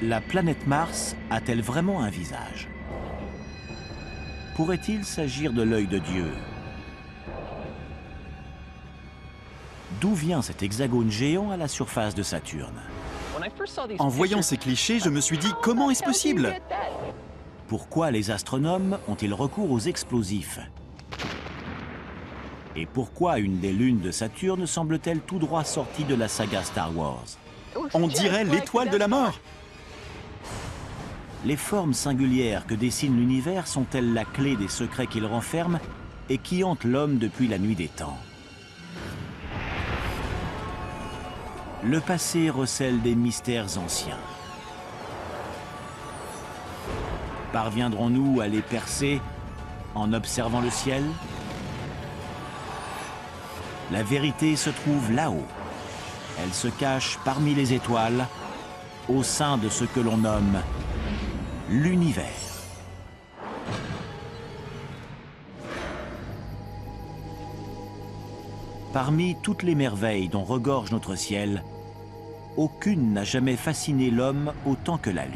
La planète Mars a-t-elle vraiment un visage? Pourrait-il s'agir de l'œil de Dieu? D'où vient cet hexagone géant à la surface de Saturne? En voyant ces clichés, je me suis dit, comment est-ce possible? Pourquoi les astronomes ont-ils recours aux explosifs? Et pourquoi une des lunes de Saturne semble-t-elle tout droit sortie de la saga Star Wars? On dirait l'étoile de la mort. Les formes singulières que dessine l'univers sont-elles la clé des secrets qu'il renferme et qui hantent l'homme depuis la nuit des temps? Le passé recèle des mystères anciens. Parviendrons-nous à les percer en observant le ciel? La vérité se trouve là-haut. Elle se cache parmi les étoiles, au sein de ce que l'on nomme l'univers. Parmi toutes les merveilles dont regorge notre ciel, aucune n'a jamais fasciné l'homme autant que la Lune.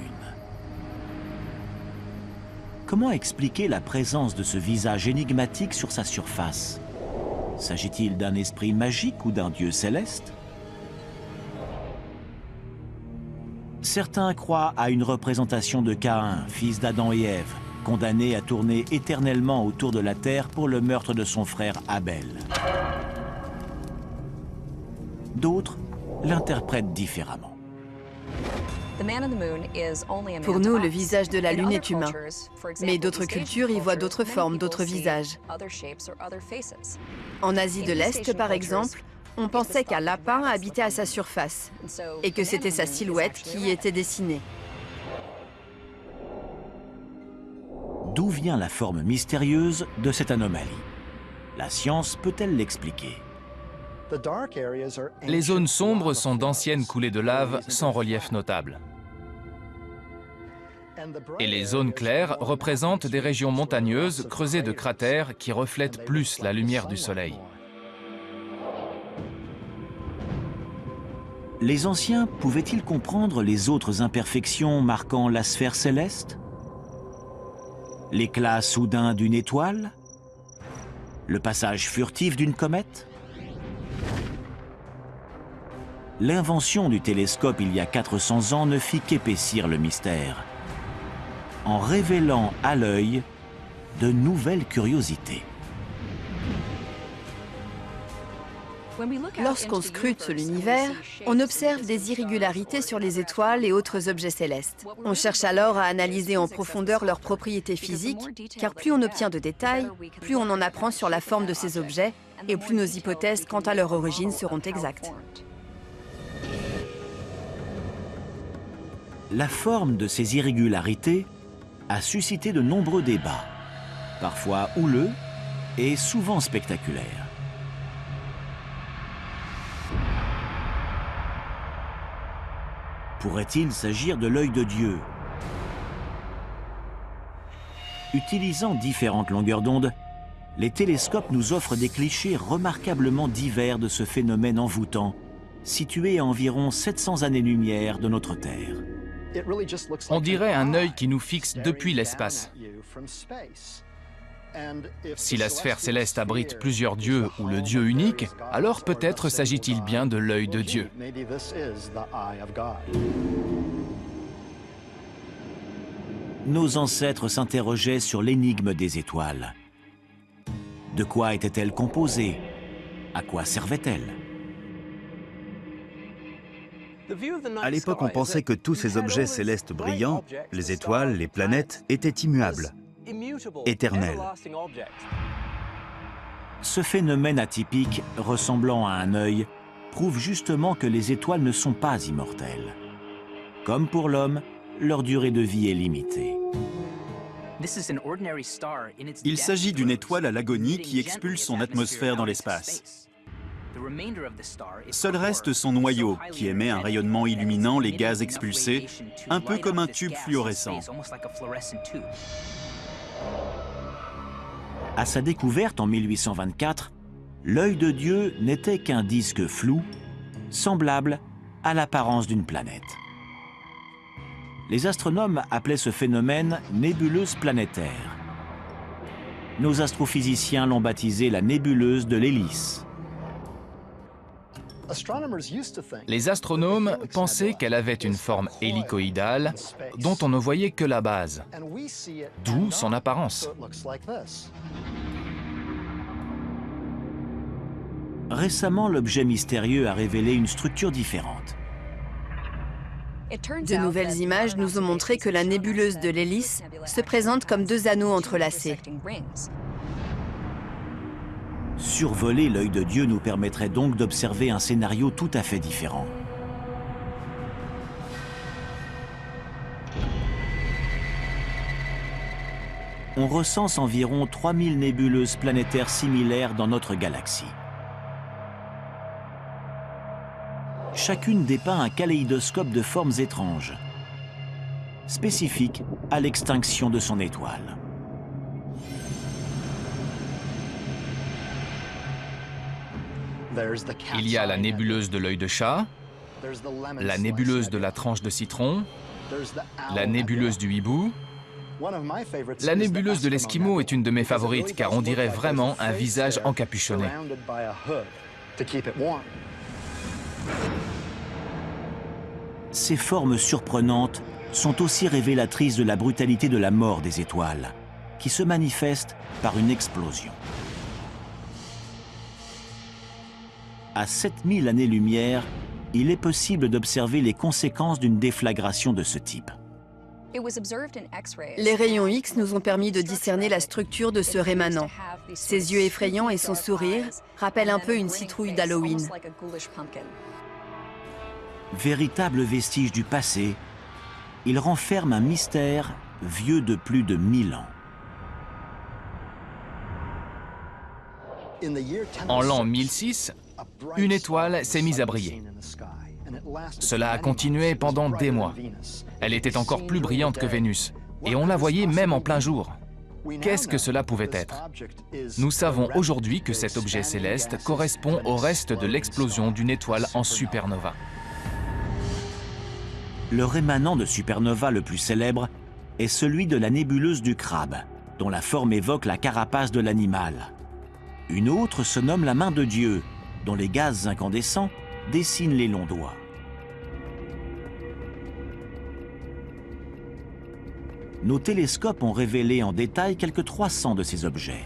Comment expliquer la présence de ce visage énigmatique sur sa surface? S'agit-il d'un esprit magique ou d'un dieu céleste? Certains croient à une représentation de Caïn, fils d'Adam et Ève, condamné à tourner éternellement autour de la terre pour le meurtre de son frère Abel. D'autres l'interprètent différemment. Pour nous, le visage de la Lune est humain. Mais d'autres cultures y voient d'autres formes, d'autres visages. En Asie de l'Est, par exemple, on pensait qu'un lapin habitait à sa surface et que c'était sa silhouette qui y était dessinée. D'où vient la forme mystérieuse de cette anomalie? La science peut-elle l'expliquer? Les zones sombres sont d'anciennes coulées de lave sans relief notable. Et les zones claires représentent des régions montagneuses creusées de cratères qui reflètent plus la lumière du Soleil. Les anciens pouvaient-ils comprendre les autres imperfections marquant la sphère céleste? L'éclat soudain d'une étoile? Le passage furtif d'une comète? L'invention du télescope il y a 400 ans ne fit qu'épaissir le mystère, en révélant à l'œil de nouvelles curiosités. Lorsqu'on scrute l'univers, on observe des irrégularités sur les étoiles et autres objets célestes. On cherche alors à analyser en profondeur leurs propriétés physiques, car plus on obtient de détails, plus on en apprend sur la forme de ces objets, et plus nos hypothèses quant à leur origine seront exactes. La forme de ces irrégularités a suscité de nombreux débats, parfois houleux et souvent spectaculaires. Pourrait-il s'agir de l'œil de Dieu? Utilisant différentes longueurs d'onde, les télescopes nous offrent des clichés remarquablement divers de ce phénomène envoûtant, situé à environ 700 années-lumière de notre Terre. On dirait un œil qui nous fixe depuis l'espace. Si la sphère céleste abrite plusieurs dieux ou le Dieu unique, alors peut-être s'agit-il bien de l'œil de Dieu. Nos ancêtres s'interrogeaient sur l'énigme des étoiles. De quoi étaient-elles composées? À quoi servaient-elles? À l'époque, on pensait que tous ces objets célestes brillants, les étoiles, les planètes, étaient immuables, éternels. Ce phénomène atypique, ressemblant à un œil, prouve justement que les étoiles ne sont pas immortelles. Comme pour l'homme, leur durée de vie est limitée. Il s'agit d'une étoile à l'agonie qui expulse son atmosphère dans l'espace. Seul reste son noyau, qui émet un rayonnement illuminant les gaz expulsés, un peu comme un tube fluorescent. À sa découverte en 1824, l'œil de Dieu n'était qu'un disque flou, semblable à l'apparence d'une planète. Les astronomes appelaient ce phénomène nébuleuse planétaire. Nos astrophysiciens l'ont baptisée la nébuleuse de l'hélice. Les astronomes pensaient qu'elle avait une forme hélicoïdale dont on ne voyait que la base, d'où son apparence. Récemment, l'objet mystérieux a révélé une structure différente. De nouvelles images nous ont montré que la nébuleuse de l'hélice se présente comme deux anneaux entrelacés. Survoler l'œil de Dieu nous permettrait donc d'observer un scénario tout à fait différent. On recense environ 3000 nébuleuses planétaires similaires dans notre galaxie. Chacune dépeint un kaléidoscope de formes étranges, spécifiques à l'extinction de son étoile. Il y a la nébuleuse de l'œil de chat, la nébuleuse de la tranche de citron, la nébuleuse du hibou. La nébuleuse de l'Esquimau est une de mes favorites car on dirait vraiment un visage encapuchonné. Ces formes surprenantes sont aussi révélatrices de la brutalité de la mort des étoiles, qui se manifeste par une explosion. À 7000 années-lumière, il est possible d'observer les conséquences d'une déflagration de ce type. Les rayons X nous ont permis de discerner la structure de ce rémanent. Ses yeux effrayants et son sourire rappellent un peu une citrouille d'Halloween. Véritable vestige du passé, il renferme un mystère vieux de plus de 1000 ans. En l'an 1006, une étoile s'est mise à briller. Cela a continué pendant des mois. Elle était encore plus brillante que Vénus, et on la voyait même en plein jour. Qu'est-ce que cela pouvait être? Nous savons aujourd'hui que cet objet céleste correspond au reste de l'explosion d'une étoile en supernova. Le rémanent de supernova le plus célèbre est celui de la nébuleuse du Crabe, dont la forme évoque la carapace de l'animal. Une autre se nomme la main de Dieu, dont les gaz incandescents dessinent les longs doigts. Nos télescopes ont révélé en détail quelques 300 de ces objets.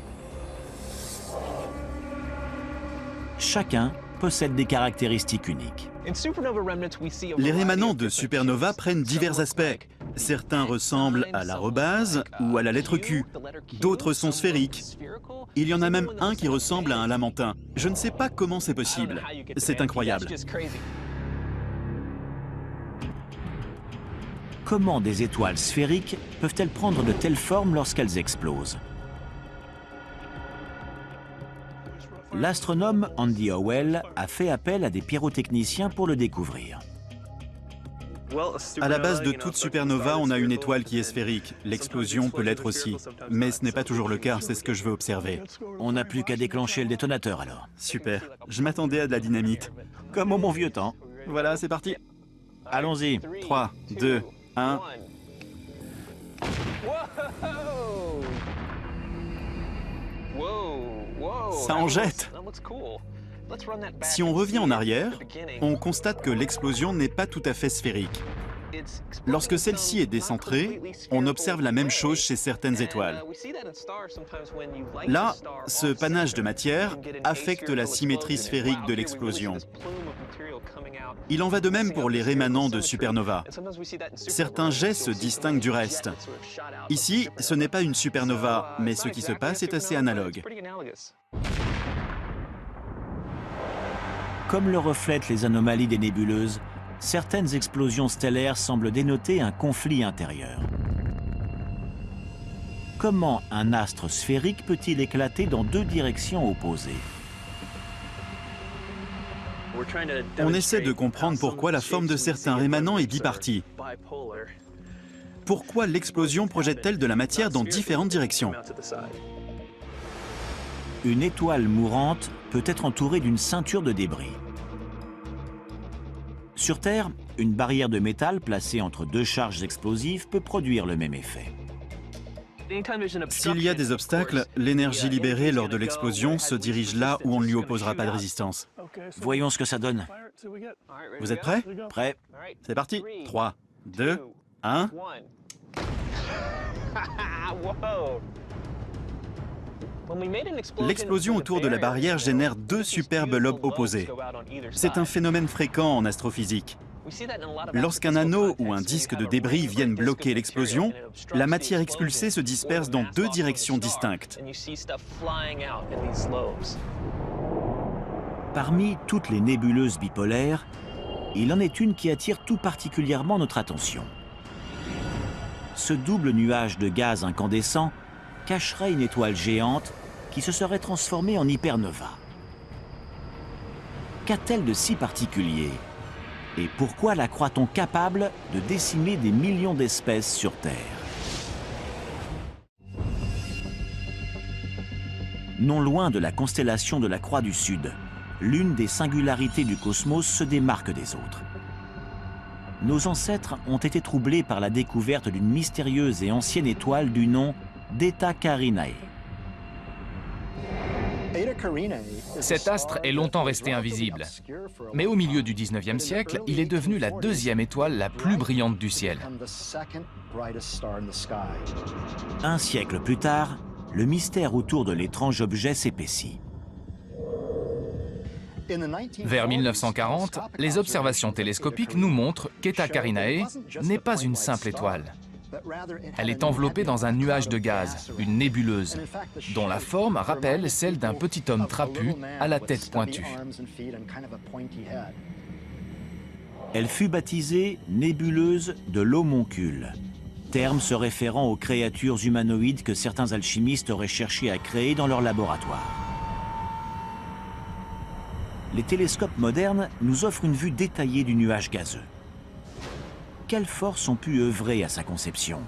Chacun possède des caractéristiques uniques. Les rémanents de supernova prennent divers aspects. Certains ressemblent à l'arobase ou à la lettre Q. D'autres sont sphériques. Il y en a même un qui ressemble à un lamentin. Je ne sais pas comment c'est possible. C'est incroyable. Comment des étoiles sphériques peuvent-elles prendre de telles formes lorsqu'elles explosent? L'astronome Andy Howell a fait appel à des pyrotechniciens pour le découvrir. À la base de toute supernova, on a une étoile qui est sphérique. L'explosion peut l'être aussi. Mais ce n'est pas toujours le cas, c'est ce que je veux observer. On n'a plus qu'à déclencher le détonateur alors. Super. Je m'attendais à de la dynamite. Comme au bon vieux temps. Voilà, c'est parti. Allons-y. 3, 2, 1... Ça en jette. Si on revient en arrière, on constate que l'explosion n'est pas tout à fait sphérique. Lorsque celle-ci est décentrée, on observe la même chose chez certaines étoiles. Là, ce panache de matière affecte la symétrie sphérique de l'explosion. Il en va de même pour les rémanents de supernova. Certains jets se distinguent du reste. Ici, ce n'est pas une supernova, mais ce qui se passe est assez analogue. Comme le reflètent les anomalies des nébuleuses, certaines explosions stellaires semblent dénoter un conflit intérieur. Comment un astre sphérique peut-il éclater dans deux directions opposées? On essaie de comprendre pourquoi la forme de certains rémanents est bipartie. Pourquoi l'explosion projette-t-elle de la matière dans différentes directions? Une étoile mourante peut être entourée d'une ceinture de débris. Sur Terre, une barrière de métal placée entre deux charges explosives peut produire le même effet. S'il y a des obstacles, l'énergie libérée lors de l'explosion se dirige là où on ne lui opposera pas de résistance. Voyons ce que ça donne. Vous êtes prêts? Prêt? C'est parti. 3, 2, 1. L'explosion autour de la barrière génère deux superbes lobes opposés. C'est un phénomène fréquent en astrophysique. Lorsqu'un anneau ou un disque de débris viennent bloquer l'explosion, la matière expulsée se disperse dans deux directions distinctes. Parmi toutes les nébuleuses bipolaires, il en est une qui attire tout particulièrement notre attention. Ce double nuage de gaz incandescent cacherait une étoile géante qui se serait transformée en hypernova. Qu'a-t-elle de si particulier ? Et pourquoi la croit-on capable de décimer des millions d'espèces sur Terre? Non loin de la constellation de la Croix du Sud, l'une des singularités du cosmos se démarque des autres. Nos ancêtres ont été troublés par la découverte d'une mystérieuse et ancienne étoile du nom d'Eta Carinae. Cet astre est longtemps resté invisible. Mais au milieu du 19e siècle, il est devenu la deuxième étoile la plus brillante du ciel. Un siècle plus tard, le mystère autour de l'étrange objet s'épaissit. Vers 1940, les observations télescopiques nous montrent qu'Eta Carinae n'est pas une simple étoile. Elle est enveloppée dans un nuage de gaz, une nébuleuse, dont la forme rappelle celle d'un petit homme trapu à la tête pointue. Elle fut baptisée nébuleuse de l'homoncule, terme se référant aux créatures humanoïdes que certains alchimistes auraient cherché à créer dans leur laboratoire. Les télescopes modernes nous offrent une vue détaillée du nuage gazeux. Quelles forces ont pu œuvrer à sa conception?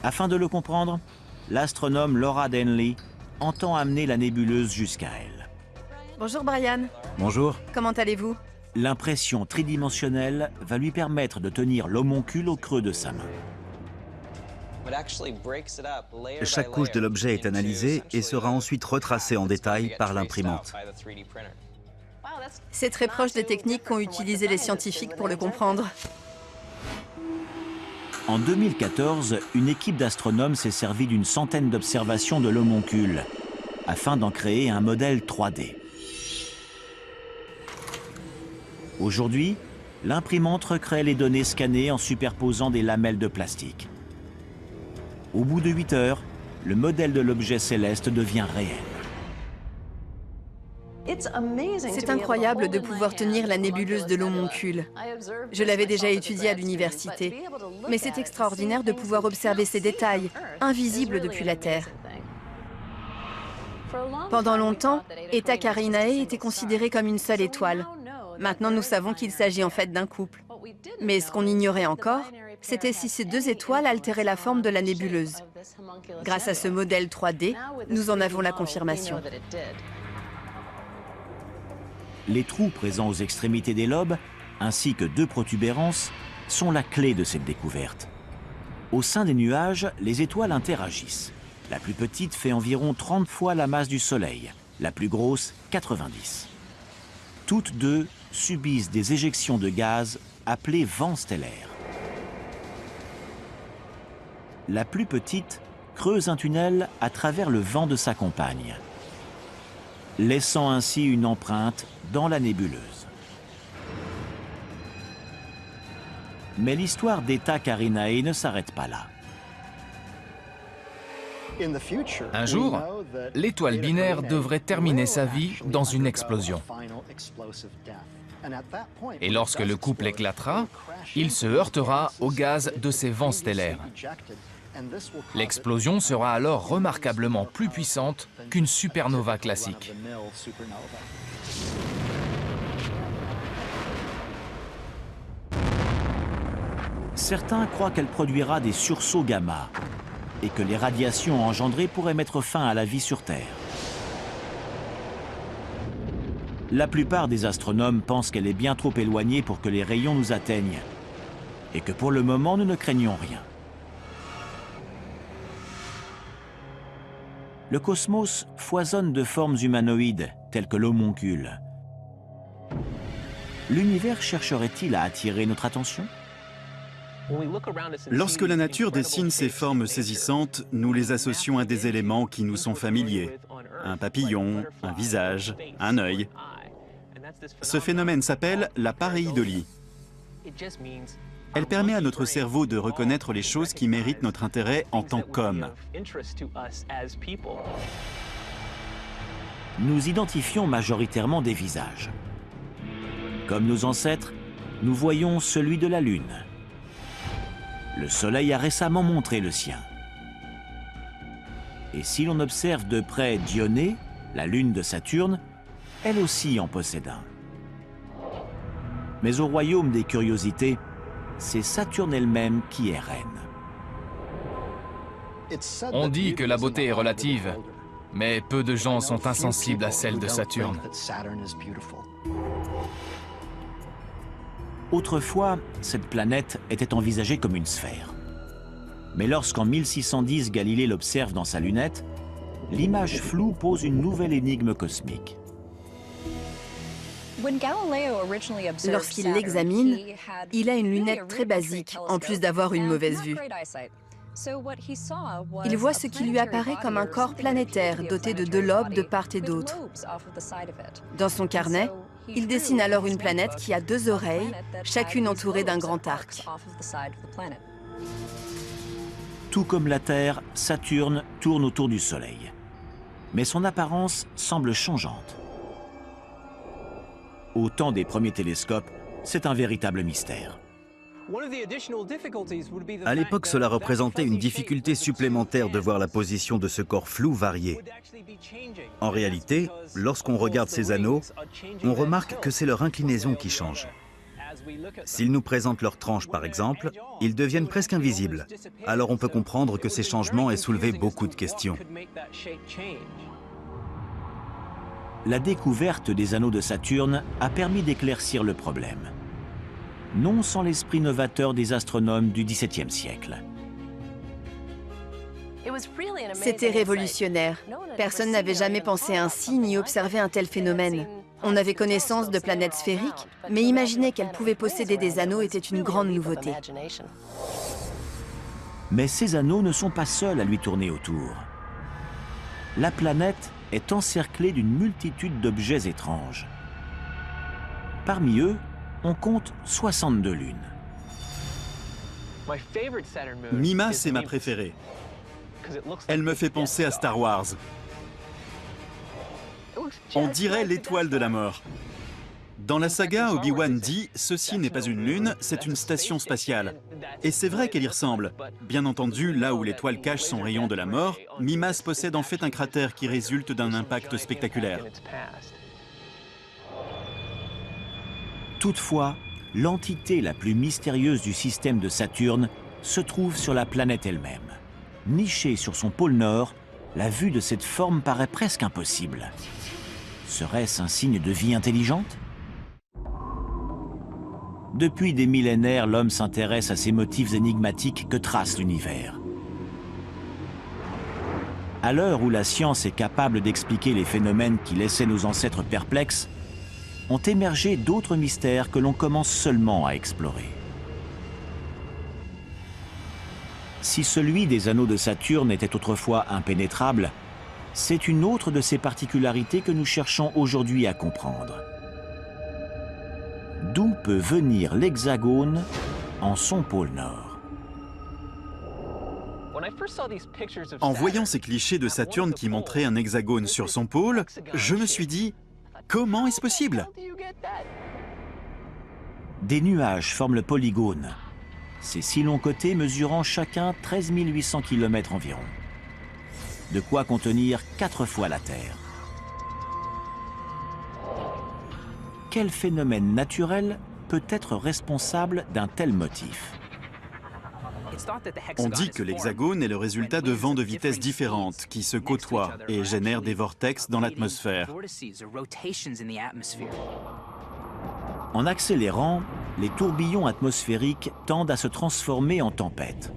Afin de le comprendre, l'astronome Laura Denley entend amener la nébuleuse jusqu'à elle. Bonjour Brian, Bonjour. comment allez-vous? L'impression tridimensionnelle va lui permettre de tenir l'homoncule au creux de sa main. Chaque couche de l'objet est analysée et sera ensuite retracée en détail par l'imprimante. C'est très proche des techniques qu'ont utilisées les scientifiques pour le comprendre. En 2014, une équipe d'astronomes s'est servie d'une centaine d'observations de l'homoncule afin d'en créer un modèle 3D. Aujourd'hui, l'imprimante recrée les données scannées en superposant des lamelles de plastique. Au bout de 8 heures, le modèle de l'objet céleste devient réel. C'est incroyable de pouvoir tenir la nébuleuse de l'homoncule. Je l'avais déjà étudiée à l'université, mais c'est extraordinaire de pouvoir observer ces détails, invisibles depuis la Terre. Pendant longtemps, Eta Carinae était considérée comme une seule étoile. Maintenant, nous savons qu'il s'agit en fait d'un couple. Mais ce qu'on ignorait encore, c'était si ces deux étoiles altéraient la forme de la nébuleuse. Grâce à ce modèle 3D, nous en avons la confirmation. Les trous présents aux extrémités des lobes, ainsi que deux protubérances, sont la clé de cette découverte. Au sein des nuages, les étoiles interagissent. La plus petite fait environ 30 fois la masse du Soleil, la plus grosse 90. Toutes deux subissent des éjections de gaz appelées vents stellaires. La plus petite creuse un tunnel à travers le vent de sa compagne, laissant ainsi une empreinte dans la nébuleuse. Mais l'histoire d'Eta Carinae ne s'arrête pas là. Un jour, l'étoile binaire devrait terminer sa vie dans une explosion. Et lorsque le couple éclatera, il se heurtera au gaz de ces vents stellaires. L'explosion sera alors remarquablement plus puissante qu'une supernova classique. Certains croient qu'elle produira des sursauts gamma et que les radiations engendrées pourraient mettre fin à la vie sur Terre. La plupart des astronomes pensent qu'elle est bien trop éloignée pour que les rayons nous atteignent, et que pour le moment, nous ne craignons rien. Le cosmos foisonne de formes humanoïdes, telles que l'homoncule. L'univers chercherait-il à attirer notre attention? Lorsque la nature dessine ces formes saisissantes, nous les associons à des éléments qui nous sont familiers. Un papillon, un visage, un œil. Ce phénomène s'appelle la pareidolie. Elle permet à notre cerveau de reconnaître les choses qui méritent notre intérêt en tant qu'hommes. Nous identifions majoritairement des visages. Comme nos ancêtres, nous voyons celui de la Lune. Le Soleil a récemment montré le sien. Et si l'on observe de près Dionée, la lune de Saturne, elle aussi en possède un. Mais au royaume des curiosités, c'est Saturne elle-même qui est reine. On dit que la beauté est relative, mais peu de gens sont insensibles à celle de Saturne. Autrefois, cette planète était envisagée comme une sphère. Mais lorsqu'en 1610 Galilée l'observe dans sa lunette, l'image floue pose une nouvelle énigme cosmique. Lorsqu'il l'examine, il a une lunette très basique, en plus d'avoir une mauvaise vue. Il voit ce qui lui apparaît comme un corps planétaire doté de 2 lobes de part et d'autre. Dans son carnet, il dessine alors une planète qui a 2 oreilles, chacune entourée d'un grand arc. Tout comme la Terre, Saturne tourne autour du Soleil. Mais son apparence semble changeante. Au temps des premiers télescopes, c'est un véritable mystère. À l'époque, cela représentait une difficulté supplémentaire de voir la position de ce corps flou varier. En réalité, lorsqu'on regarde ces anneaux, on remarque que c'est leur inclinaison qui change. S'ils nous présentent leur tranche, par exemple, ils deviennent presque invisibles. Alors on peut comprendre que ces changements aient soulevé beaucoup de questions. La découverte des anneaux de Saturne a permis d'éclaircir le problème. Non sans l'esprit novateur des astronomes du XVIIe siècle. C'était révolutionnaire. Personne n'avait jamais pensé ainsi ni observé un tel phénomène. On avait connaissance de planètes sphériques, mais imaginer qu'elles pouvaient posséder des anneaux était une grande nouveauté. Mais ces anneaux ne sont pas seuls à lui tourner autour. La planète est encerclée d'une multitude d'objets étranges. Parmi eux, on compte 62 lunes. Mimas est ma préférée. Elle me fait penser à Star Wars. On dirait l'étoile de la mort. Dans la saga, Obi-Wan dit « Ceci n'est pas une lune, c'est une station spatiale ». Et c'est vrai qu'elle y ressemble. Bien entendu, là où l'étoile cache son rayon de la mort, Mimas possède en fait un cratère qui résulte d'un impact spectaculaire. Toutefois, l'entité la plus mystérieuse du système de Saturne se trouve sur la planète elle-même. Nichée sur son pôle nord, la vue de cette forme paraît presque impossible. Serait-ce un signe de vie intelligente? Depuis des millénaires, l'homme s'intéresse à ces motifs énigmatiques que trace l'univers. À l'heure où la science est capable d'expliquer les phénomènes qui laissaient nos ancêtres perplexes, ont émergé d'autres mystères que l'on commence seulement à explorer. Si celui des anneaux de Saturne était autrefois impénétrable, c'est une autre de ses particularités que nous cherchons aujourd'hui à comprendre. D'où peut venir l'hexagone en son pôle nord? En voyant ces clichés de Saturne qui montraient un hexagone sur son pôle, je me suis dit « Comment est-ce possible ?» Des nuages forment le polygone. Ces 6 longs côtés mesurant chacun 13 800 km environ. De quoi contenir 4 fois la Terre. Quel phénomène naturel peut être responsable d'un tel motif? On dit que l'hexagone est le résultat de vents de vitesse différentes qui se côtoient et génèrent des vortex dans l'atmosphère. En accélérant, les tourbillons atmosphériques tendent à se transformer en tempêtes.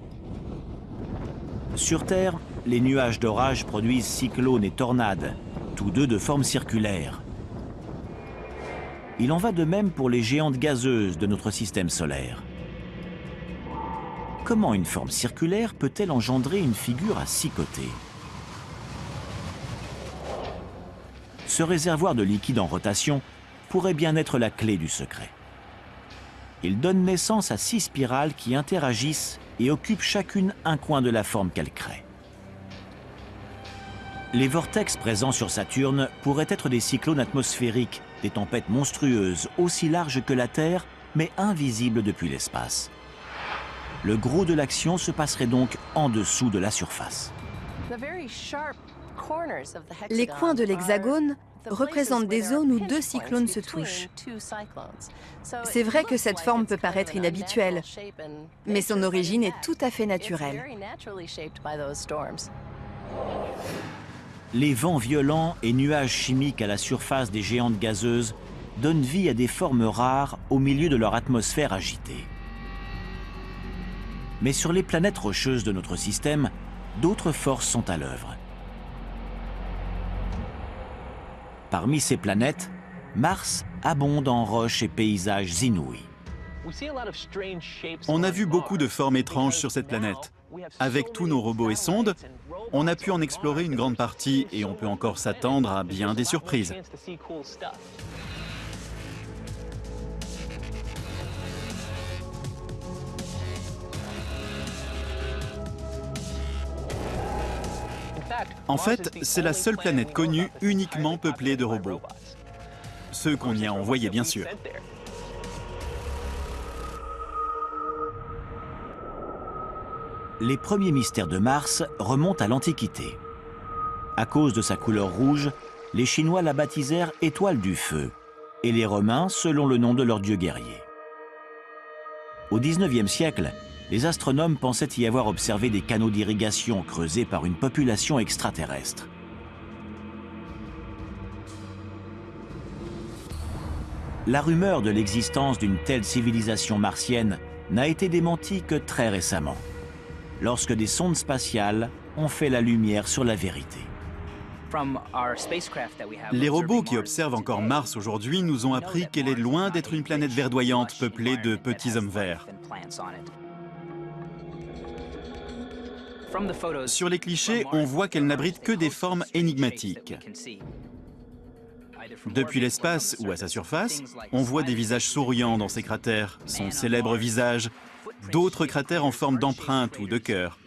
Sur Terre, les nuages d'orage produisent cyclones et tornades, tous deux de forme circulaire. Il en va de même pour les géantes gazeuses de notre système solaire. Comment une forme circulaire peut-elle engendrer une figure à 6 côtés? Ce réservoir de liquide en rotation pourrait bien être la clé du secret. Il donne naissance à 6 spirales qui interagissent et occupent chacune un coin de la forme qu'elles créent. Les vortex présents sur Saturne pourraient être des cyclones atmosphériques, des tempêtes monstrueuses aussi larges que la Terre, mais invisibles depuis l'espace. Le gros de l'action se passerait donc en dessous de la surface. Les coins de l'hexagone représentent des zones où 2 cyclones se touchent. C'est vrai que cette forme peut paraître inhabituelle, mais son origine est tout à fait naturelle. Les vents violents et nuages chimiques à la surface des géantes gazeuses donnent vie à des formes rares au milieu de leur atmosphère agitée. Mais sur les planètes rocheuses de notre système, d'autres forces sont à l'œuvre. Parmi ces planètes, Mars abonde en roches et paysages inouïs. On a vu beaucoup de formes étranges sur cette planète. Avec tous nos robots et sondes, on a pu en explorer une grande partie et on peut encore s'attendre à bien des surprises. En fait, c'est la seule planète connue uniquement peuplée de robots. Ceux qu'on y a envoyés, bien sûr. Les premiers mystères de Mars remontent à l'Antiquité. À cause de sa couleur rouge, les Chinois la baptisèrent étoile du feu, et les Romains selon le nom de leur dieu guerrier. Au XIXe siècle, les astronomes pensaient y avoir observé des canaux d'irrigation creusés par une population extraterrestre. La rumeur de l'existence d'une telle civilisation martienne n'a été démentie que très récemment, lorsque des sondes spatiales ont fait la lumière sur la vérité. Les robots qui observent encore Mars aujourd'hui nous ont appris qu'elle est loin d'être une planète verdoyante peuplée de petits hommes verts. Sur les clichés, on voit qu'elle n'abrite que des formes énigmatiques. Depuis l'espace ou à sa surface, on voit des visages souriants dans ces cratères, son célèbre visage, d'autres cratères en forme d'empreintes ou de cœur.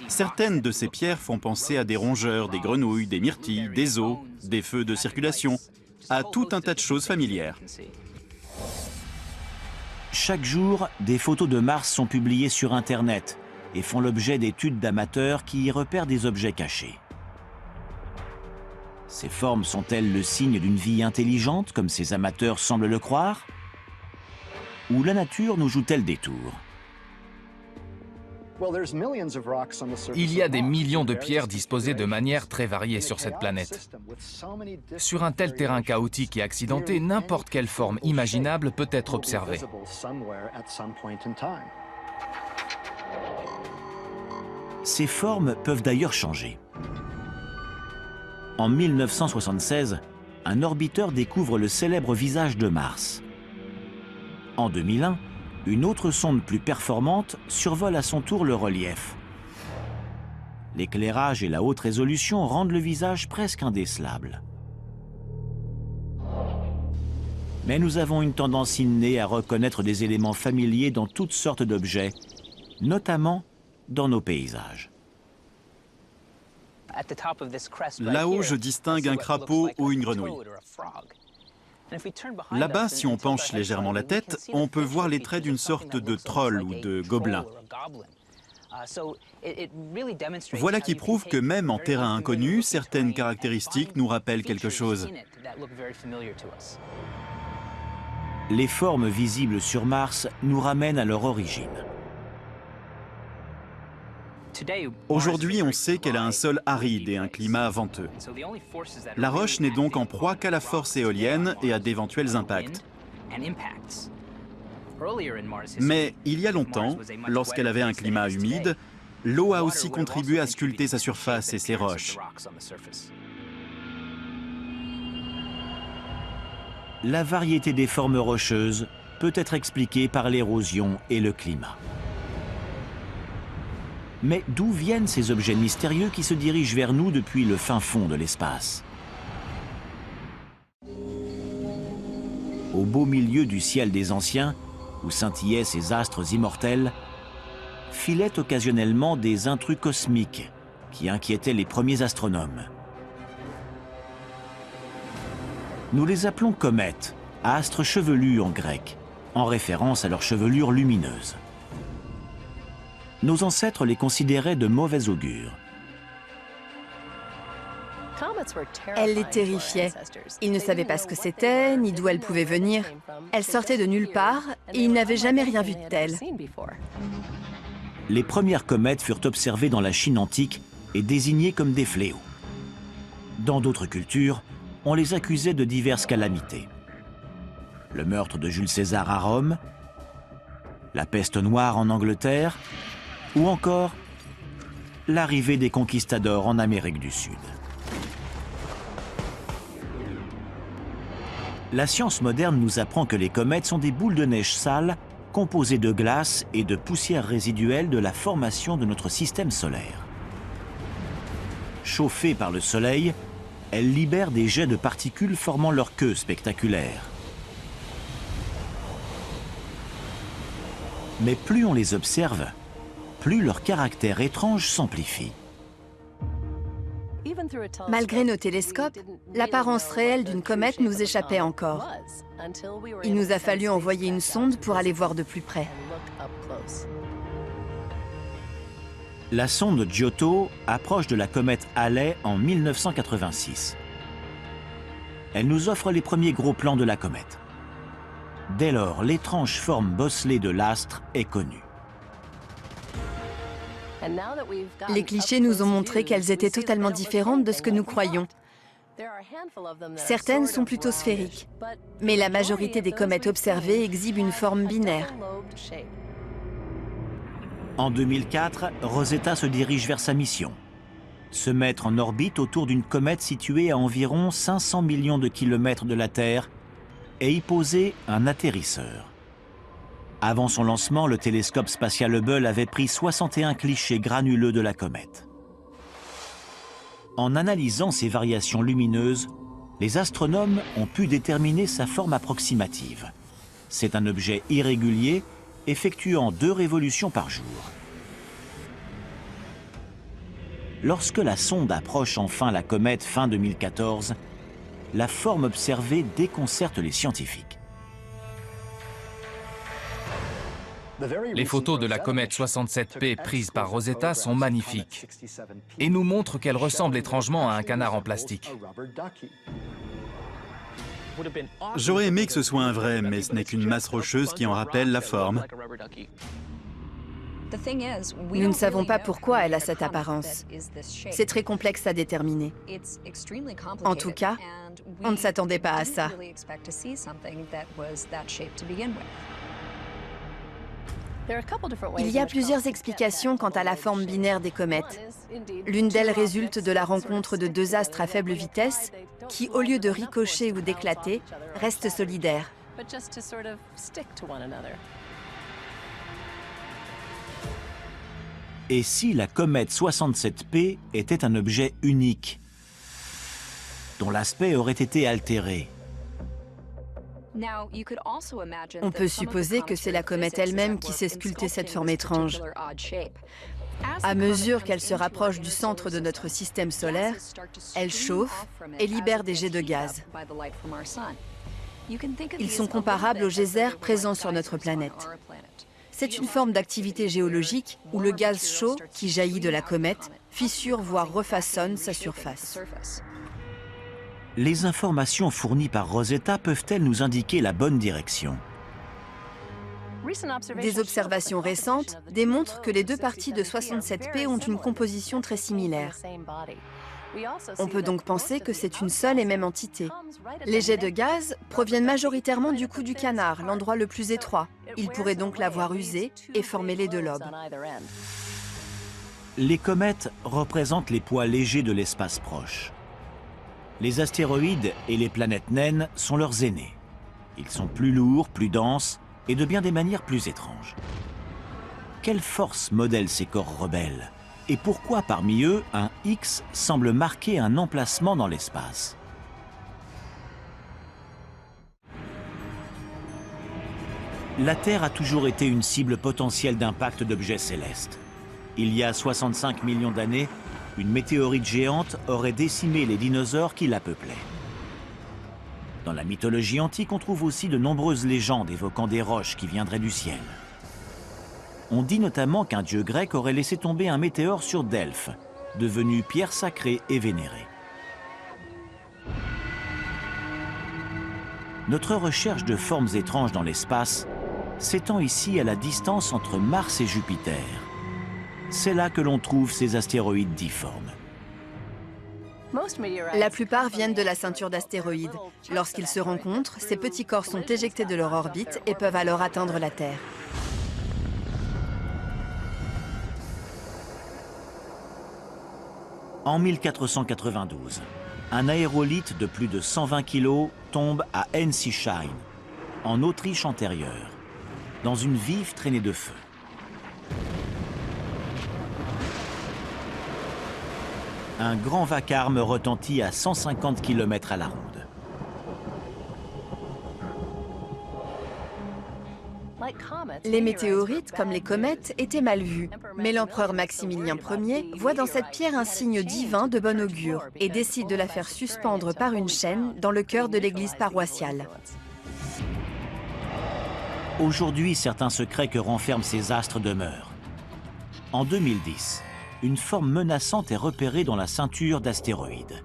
Certaines de ces pierres font penser à des rongeurs, des grenouilles, des myrtilles, des os, des feux de circulation, à tout un tas de choses familières. Chaque jour, des photos de Mars sont publiées sur Internet et font l'objet d'études d'amateurs qui y repèrent des objets cachés. Ces formes sont-elles le signe d'une vie intelligente, comme ces amateurs semblent le croire? Ou la nature nous joue-t-elle des tours? Il y a des millions de pierres disposées de manière très variée sur cette planète. Sur un tel terrain chaotique et accidenté, n'importe quelle forme imaginable peut être observée. Ces formes peuvent d'ailleurs changer. En 1976, un orbiteur découvre le célèbre visage de Mars. En 2001, une autre sonde plus performante survole à son tour le relief. L'éclairage et la haute résolution rendent le visage presque indécelable. Mais nous avons une tendance innée à reconnaître des éléments familiers dans toutes sortes d'objets, notamment dans nos paysages. Là-haut, je distingue un crapaud ou une grenouille. Là-bas, si on penche légèrement la tête, on peut voir les traits d'une sorte de troll ou de gobelin. Voilà qui prouve que même en terrain inconnu, certaines caractéristiques nous rappellent quelque chose. Les formes visibles sur Mars nous ramènent à leur origine. Aujourd'hui, on sait qu'elle a un sol aride et un climat venteux. La roche n'est donc en proie qu'à la force éolienne et à d'éventuels impacts. Mais il y a longtemps, lorsqu'elle avait un climat humide, l'eau a aussi contribué à sculpter sa surface et ses roches. La variété des formes rocheuses peut être expliquée par l'érosion et le climat. Mais d'où viennent ces objets mystérieux qui se dirigent vers nous depuis le fin fond de l'espace? Au beau milieu du ciel des anciens, où scintillaient ces astres immortels, filaient occasionnellement des intrus cosmiques qui inquiétaient les premiers astronomes. Nous les appelons comètes, astres chevelus en grec, en référence à leur chevelure lumineuse. Nos ancêtres les considéraient de mauvais augure. Elles les terrifiaient. Ils ne savaient pas ce que c'était, ni d'où elles pouvaient venir. Elles sortaient de nulle part et ils n'avaient jamais rien vu de tel. Les premières comètes furent observées dans la Chine antique et désignées comme des fléaux. Dans d'autres cultures, on les accusait de diverses calamités. Le meurtre de Jules César à Rome, la peste noire en Angleterre, ou encore l'arrivée des conquistadors en Amérique du Sud. La science moderne nous apprend que les comètes sont des boules de neige sales composées de glace et de poussière résiduelle de la formation de notre système solaire. Chauffées par le Soleil, elles libèrent des jets de particules formant leur queue spectaculaire. Mais plus on les observe, plus leur caractère étrange s'amplifie. Malgré nos télescopes, l'apparence réelle d'une comète nous échappait encore. Il nous a fallu envoyer une sonde pour aller voir de plus près. La sonde Giotto approche de la comète Halley en 1986. Elle nous offre les premiers gros plans de la comète. Dès lors, l'étrange forme bosselée de l'astre est connue. Les clichés nous ont montré qu'elles étaient totalement différentes de ce que nous croyions. Certaines sont plutôt sphériques, mais la majorité des comètes observées exhibent une forme binaire. En 2004, Rosetta se dirige vers sa mission. Se mettre en orbite autour d'une comète située à environ 500 millions de kilomètres de la Terre et y poser un atterrisseur. Avant son lancement, le télescope spatial Hubble avait pris 61 clichés granuleux de la comète. En analysant ces variations lumineuses, les astronomes ont pu déterminer sa forme approximative. C'est un objet irrégulier, effectuant 2 révolutions par jour. Lorsque la sonde approche enfin la comète fin 2014, la forme observée déconcerte les scientifiques. Les photos de la comète 67P prises par Rosetta sont magnifiques et nous montrent qu'elle ressemble étrangement à un canard en plastique. J'aurais aimé que ce soit un vrai, mais ce n'est qu'une masse rocheuse qui en rappelle la forme. Nous ne savons pas pourquoi elle a cette apparence. C'est très complexe à déterminer. En tout cas, on ne s'attendait pas à ça. Il y a plusieurs explications quant à la forme binaire des comètes. L'une d'elles résulte de la rencontre de 2 astres à faible vitesse qui, au lieu de ricocher ou d'éclater, restent solidaires. Et si la comète 67P était un objet unique, dont l'aspect aurait été altéré? On peut supposer que c'est la comète elle-même qui s'est sculptée cette forme étrange. À mesure qu'elle se rapproche du centre de notre système solaire, elle chauffe et libère des jets de gaz. Ils sont comparables aux geysers présents sur notre planète. C'est une forme d'activité géologique où le gaz chaud qui jaillit de la comète fissure voire refaçonne sa surface. Les informations fournies par Rosetta peuvent-elles nous indiquer la bonne direction? Des observations récentes démontrent que les deux parties de 67P ont une composition très similaire. On peut donc penser que c'est une seule et même entité. Les jets de gaz proviennent majoritairement du cou du canard, l'endroit le plus étroit. Il pourrait donc l'avoir usé et former les deux lobes. Les comètes représentent les poids légers de l'espace proche. Les astéroïdes et les planètes naines sont leurs aînés. Ils sont plus lourds, plus denses et de bien des manières plus étranges. Quelle force modèle ces corps rebelles? Et pourquoi parmi eux, un X semble marquer un emplacement dans l'espace? La Terre a toujours été une cible potentielle d'impact d'objets célestes. Il y a 65 millions d'années, une météorite géante aurait décimé les dinosaures qui la peuplaient. Dans la mythologie antique, on trouve aussi de nombreuses légendes évoquant des roches qui viendraient du ciel. On dit notamment qu'un dieu grec aurait laissé tomber un météore sur Delphes, devenu pierre sacrée et vénérée. Notre recherche de formes étranges dans l'espace s'étend ici à la distance entre Mars et Jupiter. C'est là que l'on trouve ces astéroïdes difformes. La plupart viennent de la ceinture d'astéroïdes. Lorsqu'ils se rencontrent, ces petits corps sont éjectés de leur orbite et peuvent alors atteindre la Terre. En 1492, un aérolithe de plus de 120 kg tombe à Ensisheim, en Autriche antérieure, dans une vive traînée de feu. Un grand vacarme retentit à 150 km à la ronde. Les météorites, comme les comètes, étaient mal vus. Mais l'empereur Maximilien Ier voit dans cette pierre un signe divin de bon augure et décide de la faire suspendre par une chaîne dans le cœur de l'église paroissiale. Aujourd'hui, certains secrets que renferment ces astres demeurent. En 2010, une forme menaçante est repérée dans la ceinture d'astéroïdes.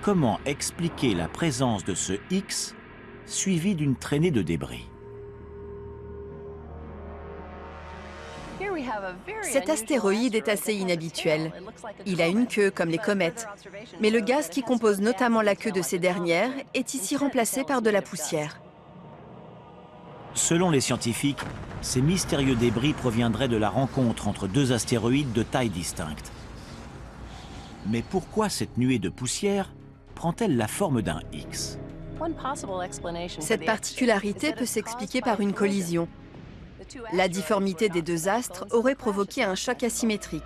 Comment expliquer la présence de ce X suivi d'une traînée de débris? Cet astéroïde est assez inhabituel. Il a une queue comme les comètes. Mais le gaz qui compose notamment la queue de ces dernières est ici remplacé par de la poussière. Selon les scientifiques, ces mystérieux débris proviendraient de la rencontre entre deux astéroïdes de taille distincte. Mais pourquoi cette nuée de poussière prend-elle la forme d'un X? Cette particularité peut s'expliquer par une collision. La difformité des deux astres aurait provoqué un choc asymétrique.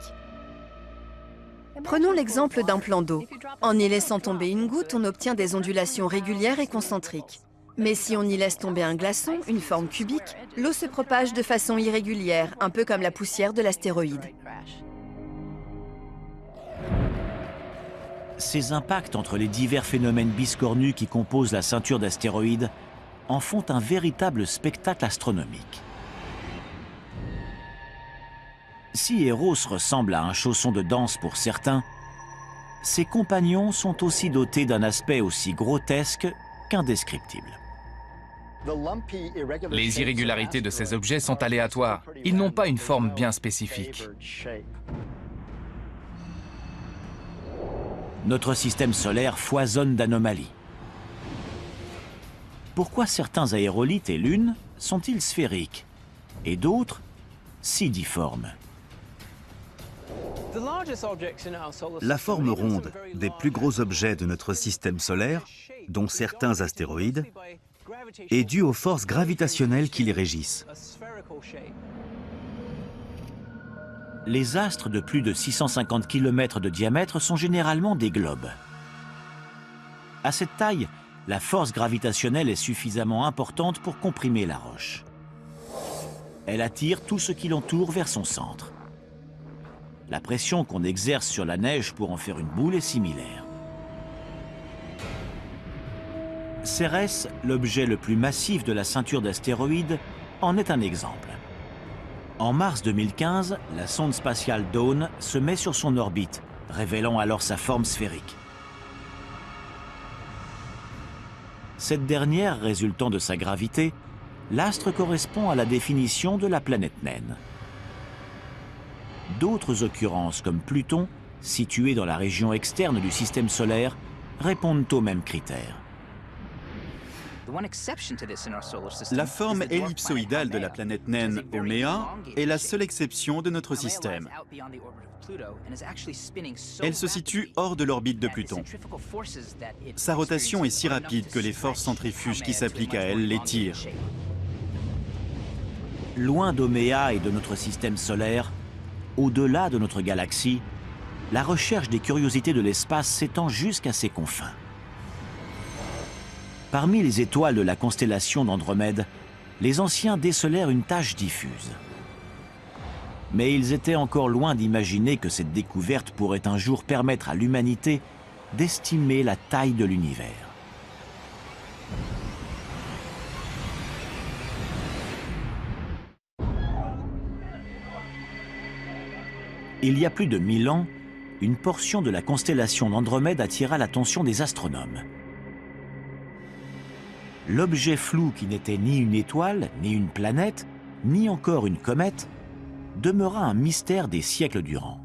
Prenons l'exemple d'un plan d'eau. En y laissant tomber une goutte, on obtient des ondulations régulières et concentriques. Mais si on y laisse tomber un glaçon, une forme cubique, l'eau se propage de façon irrégulière, un peu comme la poussière de l'astéroïde. Ces impacts entre les divers phénomènes biscornus qui composent la ceinture d'astéroïdes en font un véritable spectacle astronomique. Si Eros ressemble à un chausson de danse pour certains, ses compagnons sont aussi dotés d'un aspect aussi grotesque qu'indescriptible. Les irrégularités de ces objets sont aléatoires. Ils n'ont pas une forme bien spécifique. Notre système solaire foisonne d'anomalies. Pourquoi certains aérolithes et lunes sont-ils sphériques et d'autres si difformes? La forme ronde des plus gros objets de notre système solaire, dont certains astéroïdes, est due aux forces gravitationnelles qui les régissent. Les astres de plus de 650 km de diamètre sont généralement des globes. À cette taille, la force gravitationnelle est suffisamment importante pour comprimer la roche. Elle attire tout ce qui l'entoure vers son centre. La pression qu'on exerce sur la neige pour en faire une boule est similaire. Cérès, l'objet le plus massif de la ceinture d'astéroïdes, en est un exemple. En mars 2015, la sonde spatiale Dawn se met sur son orbite, révélant alors sa forme sphérique. Cette dernière, résultant de sa gravité, l'astre correspond à la définition de la planète naine. D'autres occurrences, comme Pluton, situé dans la région externe du système solaire, répondent aux mêmes critères. La forme ellipsoïdale de la planète naine Haumea est la seule exception de notre système. Elle se situe hors de l'orbite de Pluton. Sa rotation est si rapide que les forces centrifuges qui s'appliquent à elle l'étirent. Loin d'Haumea et de notre système solaire, au-delà de notre galaxie, la recherche des curiosités de l'espace s'étend jusqu'à ses confins. Parmi les étoiles de la constellation d'Andromède, les anciens décelèrent une tache diffuse. Mais ils étaient encore loin d'imaginer que cette découverte pourrait un jour permettre à l'humanité d'estimer la taille de l'univers. Il y a plus de 1000 ans, une portion de la constellation d'Andromède attira l'attention des astronomes. L'objet flou qui n'était ni une étoile, ni une planète, ni encore une comète, demeura un mystère des siècles durant.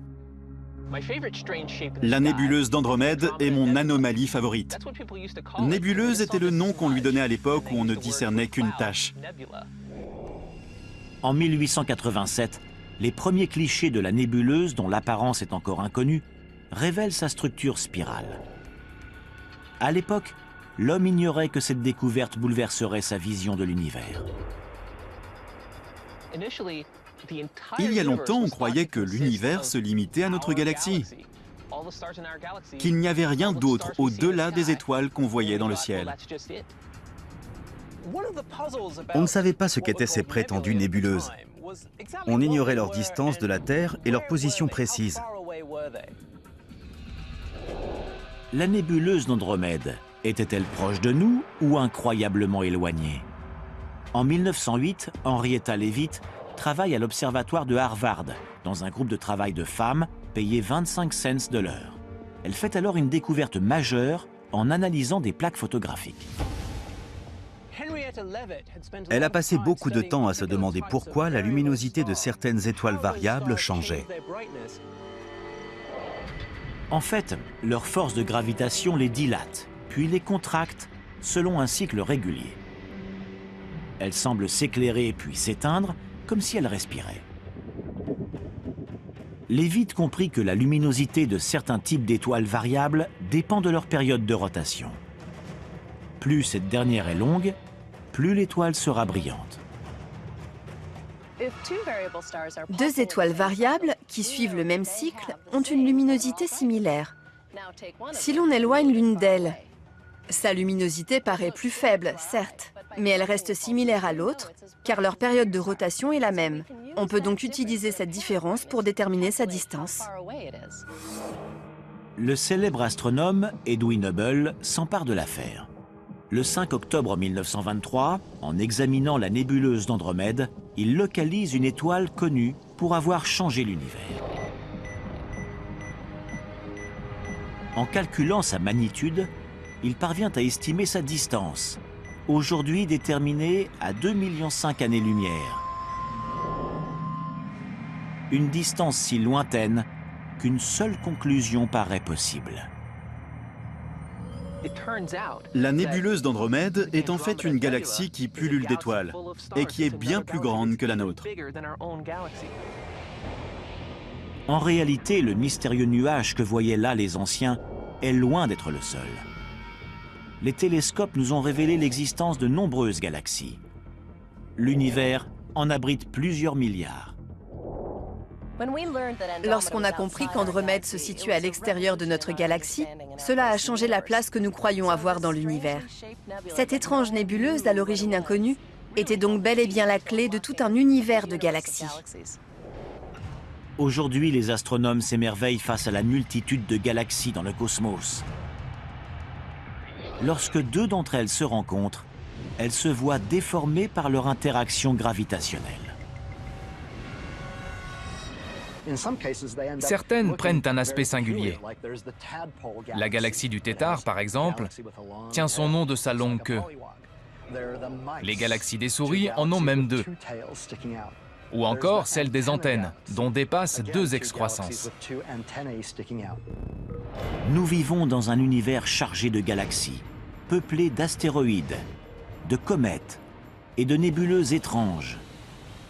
La nébuleuse d'Andromède est mon anomalie favorite. Nébuleuse était le nom qu'on lui donnait à l'époque où on ne discernait qu'une tache. En 1887, les premiers clichés de la nébuleuse, dont l'apparence est encore inconnue, révèlent sa structure spirale. À l'époque, l'homme ignorait que cette découverte bouleverserait sa vision de l'univers. Il y a longtemps, on croyait que l'univers se limitait à notre galaxie, qu'il n'y avait rien d'autre au-delà des étoiles qu'on voyait dans le ciel. On ne savait pas ce qu'étaient ces prétendues nébuleuses. On ignorait leur distance de la Terre et leur position précise. La nébuleuse d'Andromède était-elle proche de nous ou incroyablement éloignée? En 1908, Henrietta Leavitt travaille à l'observatoire de Harvard, dans un groupe de travail de femmes payées 25 cents de l'heure. Elle fait alors une découverte majeure en analysant des plaques photographiques. Elle a passé beaucoup de temps à se demander pourquoi la luminosité de certaines étoiles variables changeait. En fait, leur force de gravitation les dilate, puis les contracte selon un cycle régulier. Elles semblent s'éclairer puis s'éteindre, comme si elles respiraient. Leavitt comprit que la luminosité de certains types d'étoiles variables dépend de leur période de rotation. Plus cette dernière est longue, plus l'étoile sera brillante. Deux étoiles variables qui suivent le même cycle ont une luminosité similaire. Si l'on éloigne l'une d'elles, sa luminosité paraît plus faible, certes, mais elle reste similaire à l'autre, car leur période de rotation est la même. On peut donc utiliser cette différence pour déterminer sa distance. Le célèbre astronome Edwin Hubble s'empare de l'affaire. Le 5 octobre 1923, en examinant la nébuleuse d'Andromède, il localise une étoile connue pour avoir changé l'univers. En calculant sa magnitude, il parvient à estimer sa distance, aujourd'hui déterminée à 2,5 millions d'années-lumière. Une distance si lointaine qu'une seule conclusion paraît possible. La nébuleuse d'Andromède est en fait une galaxie qui pullule d'étoiles et qui est bien plus grande que la nôtre. En réalité, le mystérieux nuage que voyaient là les anciens est loin d'être le seul. Les télescopes nous ont révélé l'existence de nombreuses galaxies. L'univers en abrite plusieurs milliards. Lorsqu'on a compris qu'Andromède se situe à l'extérieur de notre galaxie, cela a changé la place que nous croyons avoir dans l'univers. Cette étrange nébuleuse à l'origine inconnue était donc bel et bien la clé de tout un univers de galaxies. Aujourd'hui, les astronomes s'émerveillent face à la multitude de galaxies dans le cosmos. Lorsque deux d'entre elles se rencontrent, elles se voient déformées par leur interaction gravitationnelle. Certaines prennent un aspect singulier. La galaxie du Tétard, par exemple, tient son nom de sa longue queue. Les galaxies des souris en ont même 2. Ou encore celle des antennes, dont dépassent 2 excroissances. Nous vivons dans un univers chargé de galaxies, peuplé d'astéroïdes, de comètes et de nébuleuses étranges,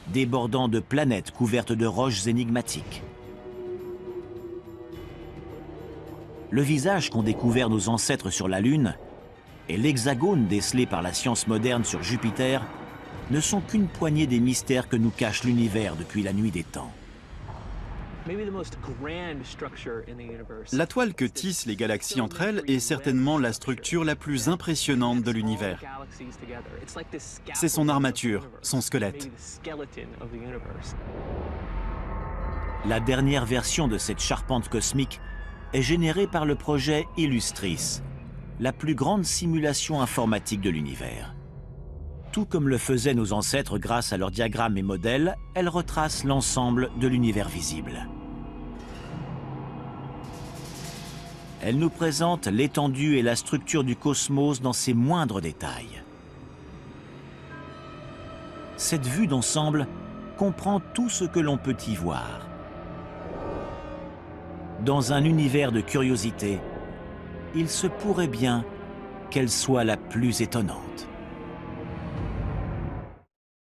débordant de planètes couvertes de roches énigmatiques. Le visage qu'ont découvert nos ancêtres sur la Lune et l'hexagone décelé par la science moderne sur Jupiter ne sont qu'une poignée des mystères que nous cache l'univers depuis la nuit des temps. La toile que tissent les galaxies entre elles est certainement la structure la plus impressionnante de l'univers. C'est son armature, son squelette. La dernière version de cette charpente cosmique est générée par le projet Illustris, la plus grande simulation informatique de l'univers. Tout comme le faisaient nos ancêtres grâce à leurs diagrammes et modèles, elle retrace l'ensemble de l'univers visible. Elle nous présente l'étendue et la structure du cosmos dans ses moindres détails. Cette vue d'ensemble comprend tout ce que l'on peut y voir. Dans un univers de curiosité, il se pourrait bien qu'elle soit la plus étonnante.